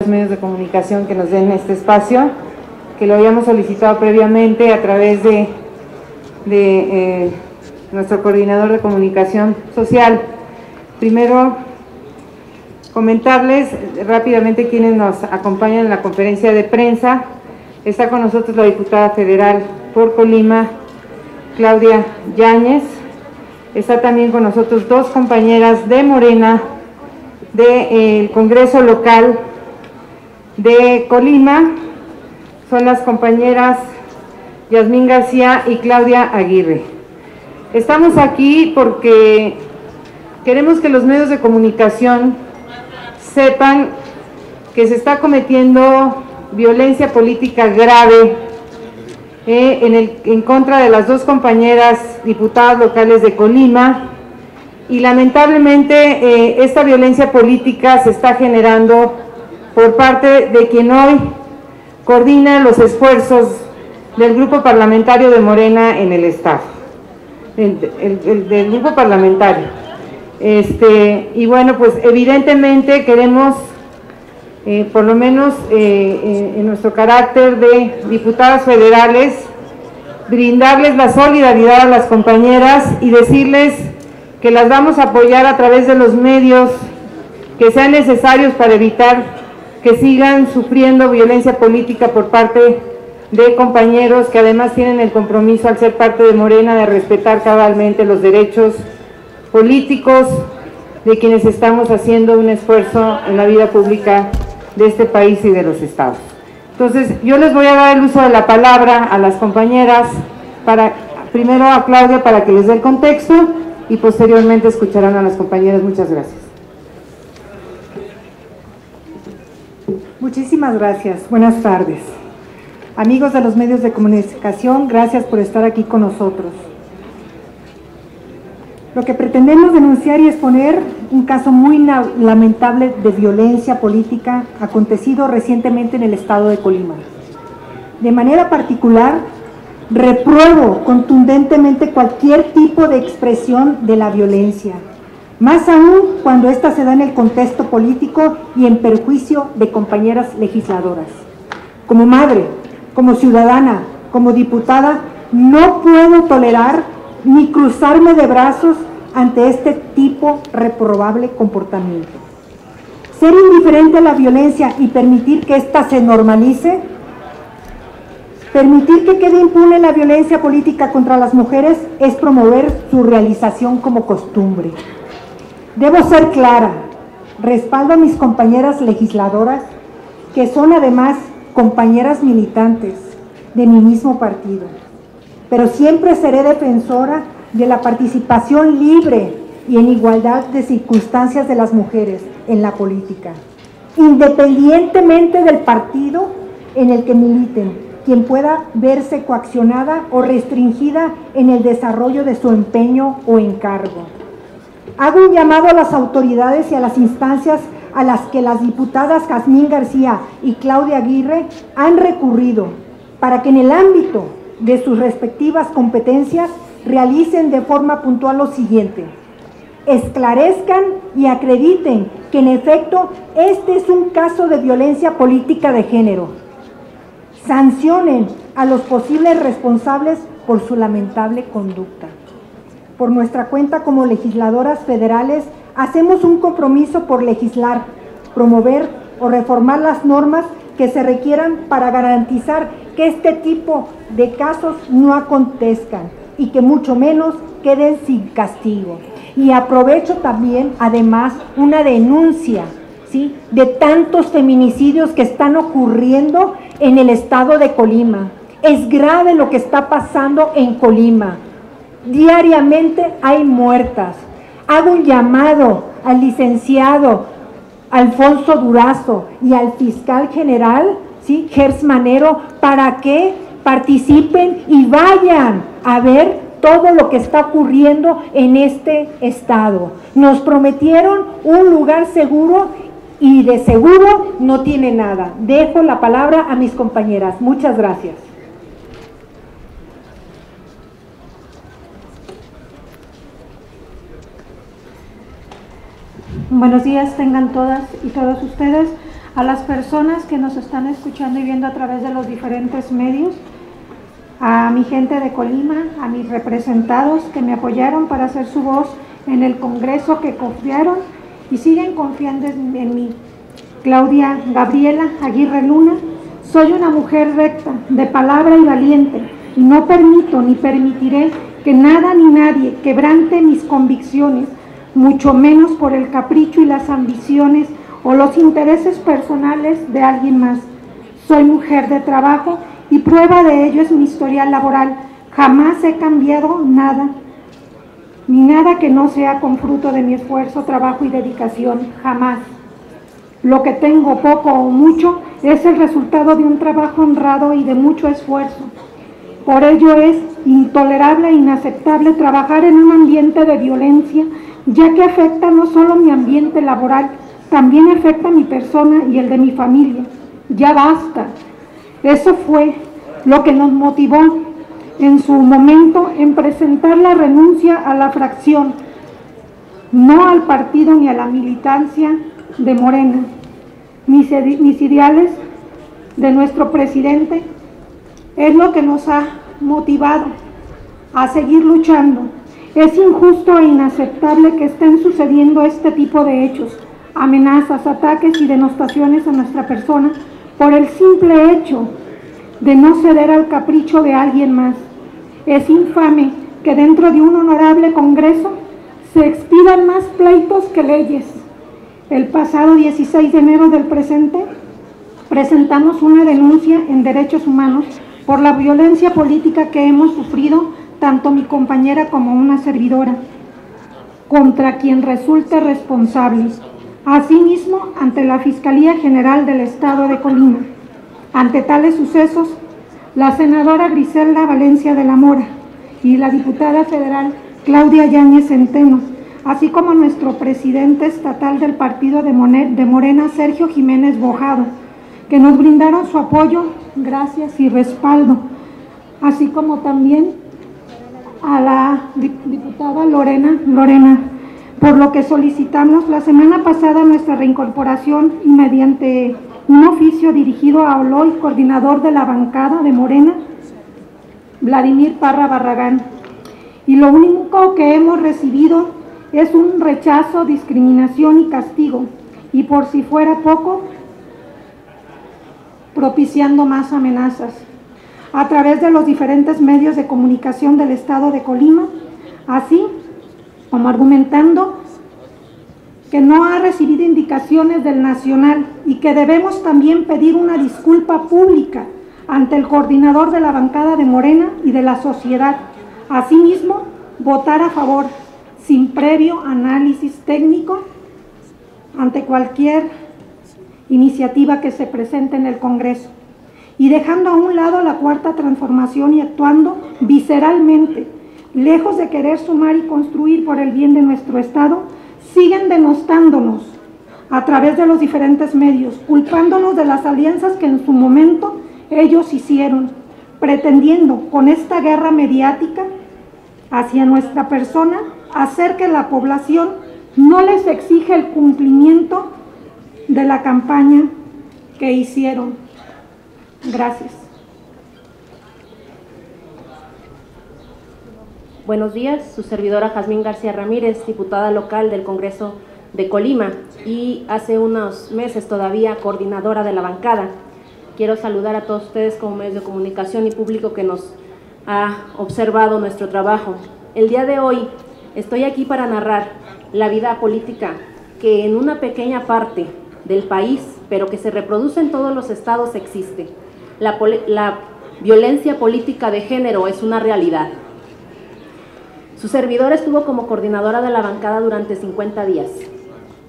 los medios de comunicación que nos den este espacio, que lo habíamos solicitado previamente a través de nuestro coordinador de comunicación social. Primero, comentarles rápidamente quienes nos acompañan en la conferencia de prensa. Está con nosotros la diputada federal por Colima, Claudia Yáñez. Está también con nosotros dos compañeras de Morena del Congreso local de Colima. Son las compañeras Yasmín García y Claudia Aguirre. Estamos aquí porque queremos que los medios de comunicación sepan que se está cometiendo violencia política grave en contra de las dos compañeras diputadas locales de Colima, y lamentablemente esta violencia política se está generando por parte de quien hoy coordina los esfuerzos del grupo parlamentario de Morena en el estado, del grupo parlamentario. Y bueno, pues evidentemente queremos, por lo menos en nuestro carácter de diputadas federales, brindarles la solidaridad a las compañeras y decirles que las vamos a apoyar a través de los medios que sean necesarios para evitar que sigan sufriendo violencia política por parte de compañeros que además tienen el compromiso, al ser parte de Morena, de respetar cabalmente los derechos políticos de quienes estamos haciendo un esfuerzo en la vida pública de este país y de los estados. Entonces, yo les voy a dar el uso de la palabra a las compañeras, primero a Claudia para que les dé el contexto y posteriormente escucharán a las compañeras. Muchas gracias. Muchísimas gracias. Buenas tardes. Amigos de los medios de comunicación, gracias por estar aquí con nosotros. Lo que pretendemos denunciar y exponer un caso muy lamentable de violencia política acontecido recientemente en el estado de Colima. De manera particular, repruebo contundentemente cualquier tipo de expresión de la violencia, más aún cuando ésta se da en el contexto político y en perjuicio de compañeras legisladoras. Como madre, como ciudadana, como diputada, no puedo tolerar ni cruzarme de brazos ante este tipo reprobable comportamiento. Ser indiferente a la violencia y permitir que ésta se normalice, permitir que quede impune la violencia política contra las mujeres, es promover su realización como costumbre. Debo ser clara, respaldo a mis compañeras legisladoras, que son además compañeras militantes de mi mismo partido, pero siempre seré defensora de la participación libre y en igualdad de circunstancias de las mujeres en la política, independientemente del partido en el que militen, quien pueda verse coaccionada o restringida en el desarrollo de su empeño o encargo. Hago un llamado a las autoridades y a las instancias a las que las diputadas Yasmín García y Claudia Aguirre han recurrido para que en el ámbito de sus respectivas competencias realicen de forma puntual lo siguiente: esclarezcan y acrediten que en efecto este es un caso de violencia política de género, sancionen a los posibles responsables por su lamentable conducta. Por nuestra cuenta como legisladoras federales, hacemos un compromiso por legislar, promover o reformar las normas que se requieran para garantizar que este tipo de casos no acontezcan y que mucho menos queden sin castigo. Y aprovecho también, además, una denuncia, ¿sí?, de tantos feminicidios que están ocurriendo en el estado de Colima. Es grave lo que está pasando en Colima. Diariamente hay muertas. Hago un llamado al licenciado Alfonso Durazo y al fiscal general, ¿sí?, Gers Manero, para que participen y vayan a ver todo lo que está ocurriendo en este estado. Nos prometieron un lugar seguro y de seguro no tiene nada. Dejo la palabra a mis compañeras. Muchas gracias. Buenos días tengan todas y todos ustedes. a las personas que nos están escuchando y viendo a través de los diferentes medios, a mi gente de Colima, a mis representados que me apoyaron para hacer su voz en el Congreso, que confiaron y siguen confiando en mí. Claudia Gabriela Aguirre Luna, soy una mujer recta, de palabra y valiente, y no permito ni permitiré que nada ni nadie quebrante mis convicciones, mucho menos por el capricho y las ambiciones o los intereses personales de alguien más. Soy mujer de trabajo y prueba de ello es mi historial laboral. Jamás he cambiado nada, ni nada que no sea con fruto de mi esfuerzo, trabajo y dedicación, jamás. Lo que tengo, poco o mucho, es el resultado de un trabajo honrado y de mucho esfuerzo. Por ello es intolerable e inaceptable trabajar en un ambiente de violencia, ya que afecta no solo mi ambiente laboral, también afecta a mi persona y el de mi familia. Ya basta. Eso fue lo que nos motivó en su momento en presentar la renuncia a la fracción, no al partido ni a la militancia de Morena. Mis ideales de nuestro presidente es lo que nos ha motivado a seguir luchando. Es injusto e inaceptable que estén sucediendo este tipo de hechos, amenazas, ataques y denostaciones a nuestra persona por el simple hecho de no ceder al capricho de alguien más. Es infame que dentro de un honorable Congreso se expidan más pleitos que leyes. El pasado 16 de enero del presente presentamos una denuncia en Derechos Humanos por la violencia política que hemos sufrido tanto mi compañera como una servidora, contra quien resulte responsable. Asimismo, ante la Fiscalía General del Estado de Colima. Ante tales sucesos, la senadora Griselda Valencia de la Mora y la diputada federal Claudia Yáñez Centeno, así como nuestro presidente estatal del partido de Morena, Sergio Jiménez Bojado, que nos brindaron su apoyo, gracias y respaldo, así como también a la diputada Lorena, por lo que solicitamos la semana pasada nuestra reincorporación y mediante un oficio dirigido a Oloy, coordinador de la bancada de Morena, Vladimir Parra Barragán. Y lo único que hemos recibido es un rechazo, discriminación y castigo, y por si fuera poco, propiciando más amenazas a través de los diferentes medios de comunicación del estado de Colima, así como argumentando que no ha recibido indicaciones del Nacional y que debemos también pedir una disculpa pública ante el coordinador de la bancada de Morena y de la sociedad. Asimismo, votar a favor, sin previo análisis técnico, ante cualquier iniciativa que se presente en el Congreso, y dejando a un lado la cuarta transformación y actuando visceralmente, lejos de querer sumar y construir por el bien de nuestro Estado, siguen denostándonos a través de los diferentes medios, culpándonos de las alianzas que en su momento ellos hicieron, pretendiendo con esta guerra mediática hacia nuestra persona hacer que la población no les exija el cumplimiento de la campaña que hicieron. Gracias. Buenos días, su servidora Jazmín García Ramírez, diputada local del Congreso de Colima y hace unos meses todavía coordinadora de la bancada. Quiero saludar a todos ustedes como medios de comunicación y público que nos ha observado nuestro trabajo. El día de hoy estoy aquí para narrar la vida política que en una pequeña parte del país, pero que se reproduce en todos los estados, existe. La violencia política de género es una realidad. Su servidora estuvo como coordinadora de la bancada durante 50 días,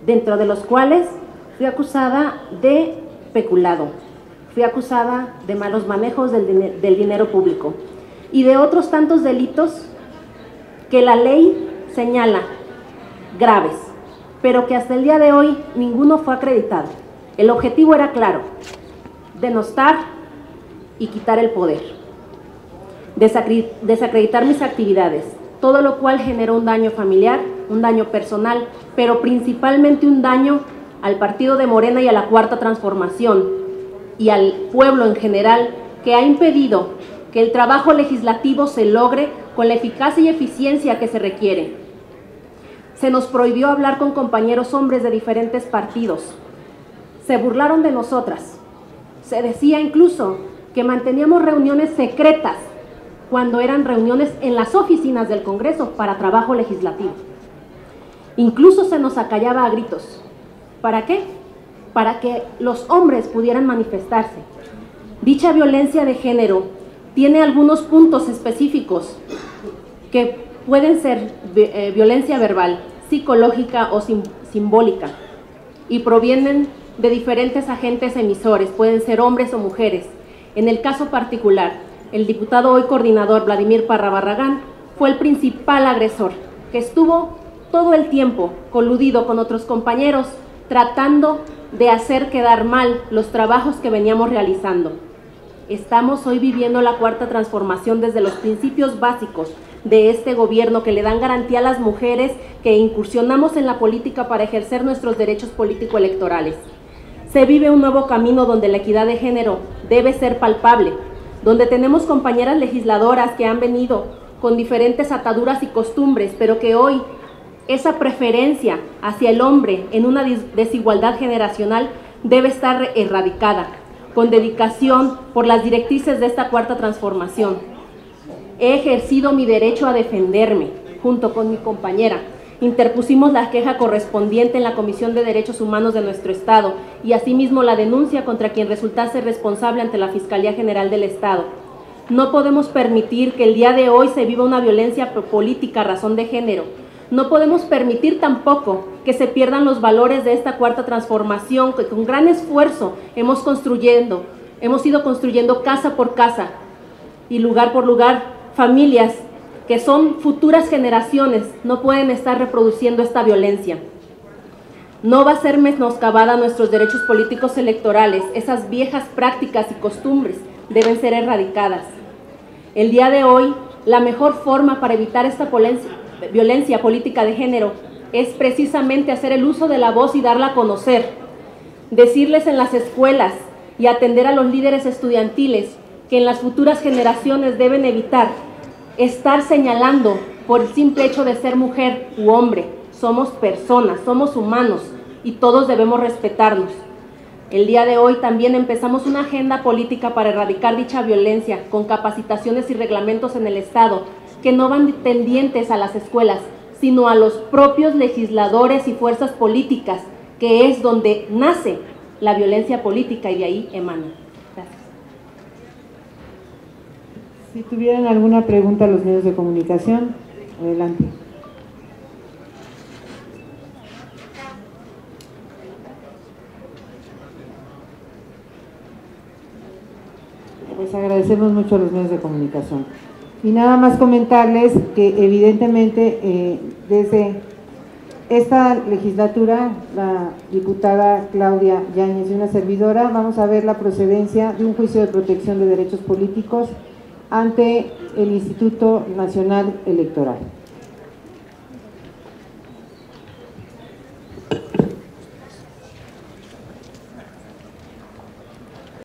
dentro de los cuales fui acusada de peculado, fui acusada de malos manejos del dinero público y de otros tantos delitos que la ley señala graves, pero que hasta el día de hoy ninguno fue acreditado. El objetivo era claro: denostar y quitar el poder, desacreditar mis actividades, todo lo cual generó un daño familiar, un daño personal, pero principalmente un daño al partido de Morena y a la Cuarta Transformación y al pueblo en general, que ha impedido que el trabajo legislativo se logre con la eficacia y eficiencia que se requiere. Se nos prohibió hablar con compañeros hombres de diferentes partidos. Se burlaron de nosotras. Se decía incluso que manteníamos reuniones secretas cuando eran reuniones en las oficinas del Congreso para trabajo legislativo. Incluso se nos acallaba a gritos. ¿Para qué? Para que los hombres pudieran manifestarse. Dicha violencia de género tiene algunos puntos específicos que pueden ser violencia verbal, psicológica o simbólica, y provienen de diferentes agentes emisores, pueden ser hombres o mujeres. En el caso particular, el diputado hoy coordinador Vladimir Parra Barragán fue el principal agresor, que estuvo todo el tiempo coludido con otros compañeros, tratando de hacer quedar mal los trabajos que veníamos realizando. Estamos hoy viviendo la Cuarta Transformación desde los principios básicos de este gobierno que le dan garantía a las mujeres que incursionamos en la política para ejercer nuestros derechos político-electorales. Se vive un nuevo camino donde la equidad de género debe ser palpable, donde tenemos compañeras legisladoras que han venido con diferentes ataduras y costumbres, pero que hoy esa preferencia hacia el hombre en una desigualdad generacional debe estar erradicada, con dedicación por las directrices de esta Cuarta Transformación. He ejercido mi derecho a defenderme, junto con mi compañera. Interpusimos la queja correspondiente en la Comisión de Derechos Humanos de nuestro Estado y asimismo la denuncia contra quien resultase responsable ante la Fiscalía General del Estado. No podemos permitir que el día de hoy se viva una violencia política a razón de género. No podemos permitir tampoco que se pierdan los valores de esta Cuarta Transformación que con gran esfuerzo hemos ido construyendo casa por casa y lugar por lugar. Familias que son futuras generaciones no pueden estar reproduciendo esta violencia. No va a ser menoscabada nuestros derechos políticos electorales. Esas viejas prácticas y costumbres deben ser erradicadas. El día de hoy, la mejor forma para evitar esta violencia política de género es precisamente hacer el uso de la voz y darla a conocer, decirles en las escuelas y atender a los líderes estudiantiles que en las futuras generaciones deben evitar estar señalando por el simple hecho de ser mujer u hombre. Somos personas, somos humanos y todos debemos respetarnos. El día de hoy también empezamos una agenda política para erradicar dicha violencia con capacitaciones y reglamentos en el Estado que no van tendientes a las escuelas, sino a los propios legisladores y fuerzas políticas, que es donde nace la violencia política y de ahí emana. Gracias. Si tuvieran alguna pregunta a los medios de comunicación, adelante. Pues agradecemos mucho a los medios de comunicación. Y nada más comentarles que evidentemente desde esta legislatura, la diputada Claudia Yáñez y una servidora, vamos a ver la procedencia de un juicio de protección de derechos políticos ante el Instituto Nacional Electoral.